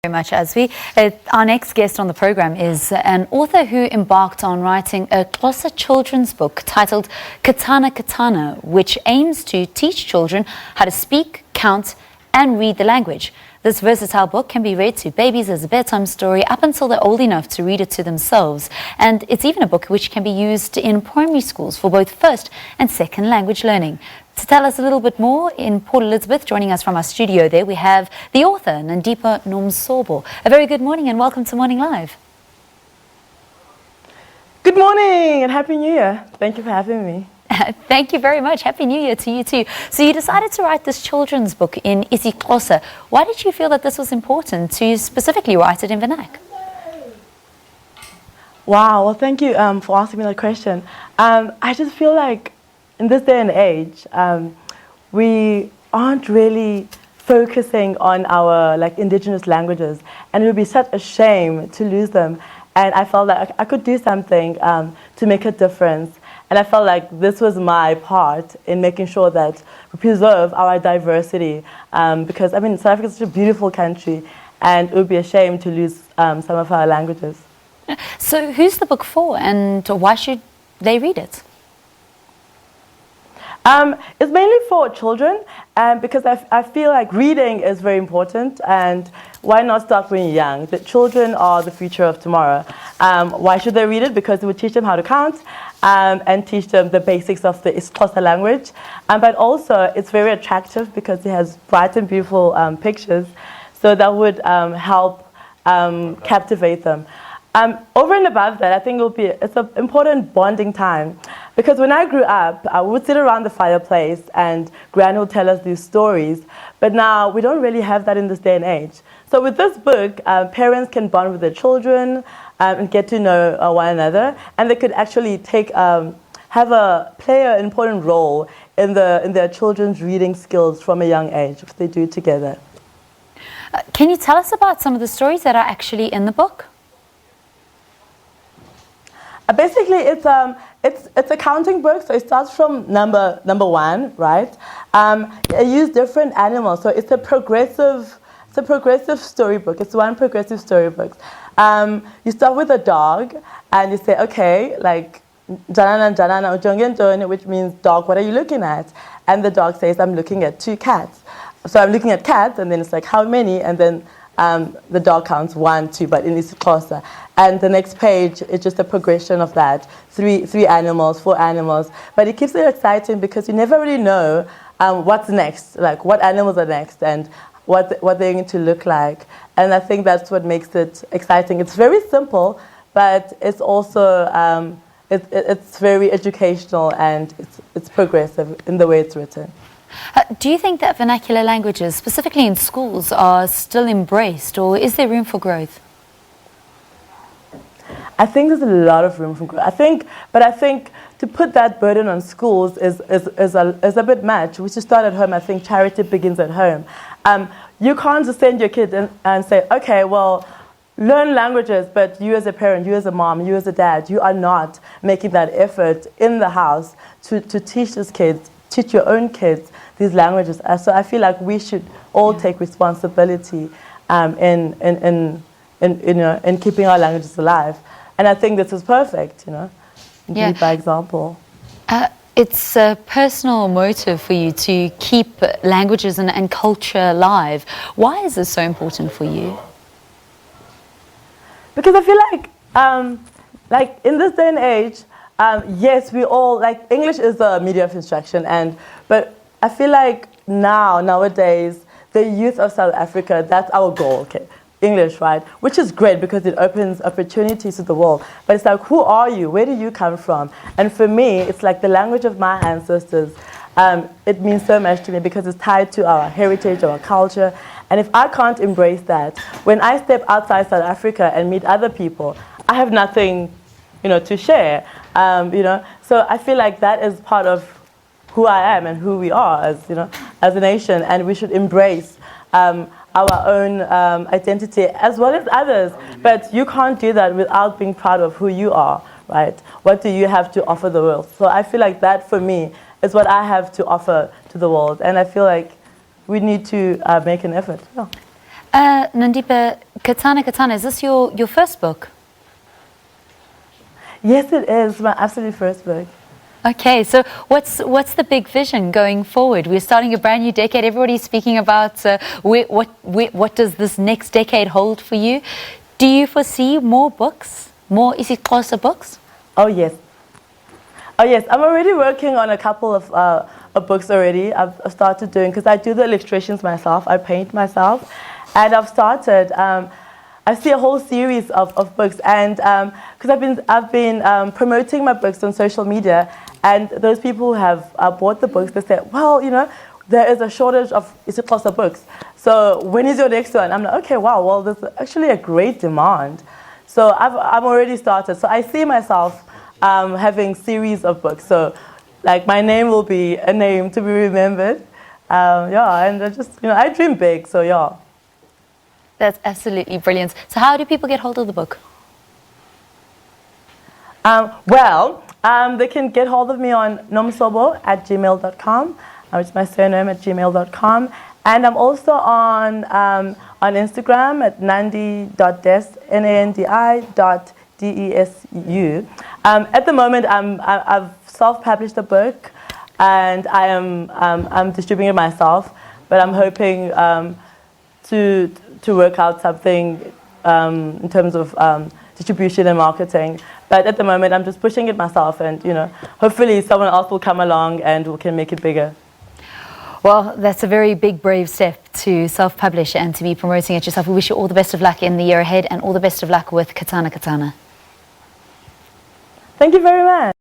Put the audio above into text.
Very much, Asvi. Our next guest on the program is an author who embarked on writing a Xhosa children's book titled Katana Katana, which aims to teach children how to speak, count and read the language. This versatile book can be read to babies as a bedtime story up until they're old enough to read it to themselves. And it's even a book which can be used in primary schools for both first and second language learning. To tell us a little bit more, in Port Elizabeth, joining us from our studio there, we have the author, Nandipha Nomsobo. A very good morning and welcome to Morning Live. Good morning and Happy New Year. Thank you for having me. Thank you very much. Happy New Year to you too. So you decided to write this children's book in isiXhosa. Why did you feel that this was important to specifically write it in vernac? Wow, well thank you for asking me that question. I just feel like in this day and age, we aren't really focusing on our indigenous languages, and it would be such a shame to lose them. And I felt like I could do something to make a difference. And I felt like this was my part in making sure that we preserve our diversity. Because, I mean, South Africa is such a beautiful country, and it would be a shame to lose some of our languages. So who's the book for, and why should they read it? It's mainly for children, because I feel like reading is very important, and why not start when you're young? The children are the future of tomorrow. Why should they read it? Because it would teach them how to count and teach them the basics of the isiXhosa language. But also, it's very attractive because it has bright and beautiful pictures, so that would help captivate them. Over and above that, I think it's an important bonding time, because when I grew up, I would sit around the fireplace and Gran would tell us these stories, but now we don't really have that in this day and age. So with this book, parents can bond with their children and get to know one another, and they could actually play an important role in their children's reading skills from a young age if they do it together. Can you tell us about some of the stories that are actually in the book? Basically, it's a counting book, so it starts from number one, right? I use different animals, so it's a progressive storybook. It's one progressive storybook. You start with a dog, and you say, okay, like janana janana ujongen, which means dog. What are you looking at? And the dog says, I'm looking at 2 cats. So I'm looking at cats, and then it's like, how many? And then the dog counts 1, 2, but in isiXhosa. And the next page is just a progression of that. 3 animals, 4 animals. But it keeps it exciting because you never really know what's next, like what animals are next and what they're going to look like. And I think that's what makes it exciting. It's very simple, but it's also it's very educational, and it's progressive in the way it's written. Do you think that vernacular languages, specifically in schools, are still embraced, or is there room for growth? I think there's a lot of room for growth. I think to put that burden on schools is a bit much. We should start at home. I think charity begins at home. You can't just send your kid and say, okay, well, learn languages, but you as a parent, you as a mom, you as a dad, you are not making that effort in the house to teach these kids, teach your own kids these languages. So I feel like we should all take responsibility in keeping our languages alive. And I think this is perfect, lead by example. It's a personal motive for you to keep languages and culture alive. Why is this so important for you? Because I feel like in this day and age, yes, we all, English is the medium of instruction, but I feel like nowadays, the youth of South Africa, that's our goal, okay? English, right? Which is great because it opens opportunities to the world. But it's like, who are you? Where do you come from? And for me, it's like the language of my ancestors. It means so much to me because it's tied to our heritage, our culture. And if I can't embrace that, when I step outside South Africa and meet other people, I have nothing, to share. So I feel like that is part of who I am and who we are as a nation, and we should embrace our own identity as well as others. But you can't do that without being proud of who you are, right? What do you have to offer the world? So I feel like that, for me, is what I have to offer to the world, and I feel like we need to make an effort. Yeah. Nandipha, Katana Katana, is this your first book? Yes, it is my absolute first book. Okay, so what's the big vision going forward? We're starting a brand new decade. Everybody's speaking about what does this next decade hold for you? Do you foresee more books, more isiXhosa books? Oh yes. Oh yes, I'm already working on a couple of books already. I've started doing, because I do the illustrations myself, I paint myself, and I've started. I see a whole series of books, and because I've been promoting my books on social media, and those people who have bought the books, they say, well, you know, there is a shortage of isiXhosa books. So when is your next one? I'm like, okay, wow, well, there's actually a great demand. So I've already started. So I see myself having series of books. So like my name will be a name to be remembered. Yeah, and I dream big, so yeah. That's absolutely brilliant. So how do people get hold of the book? They can get hold of me on nomsobo@gmail.com, which is my surname @gmail.com. And I'm also on Instagram at nandi.des, nandi.desu. At the moment, I've self-published a book, and I'm distributing it myself. But I'm hoping to work out something in terms of distribution and marketing. But at the moment, I'm just pushing it myself, and hopefully someone else will come along and we can make it bigger. Well, that's a very big, brave step to self-publish and to be promoting it yourself. We wish you all the best of luck in the year ahead, and all the best of luck with Katana Katana. Thank you very much.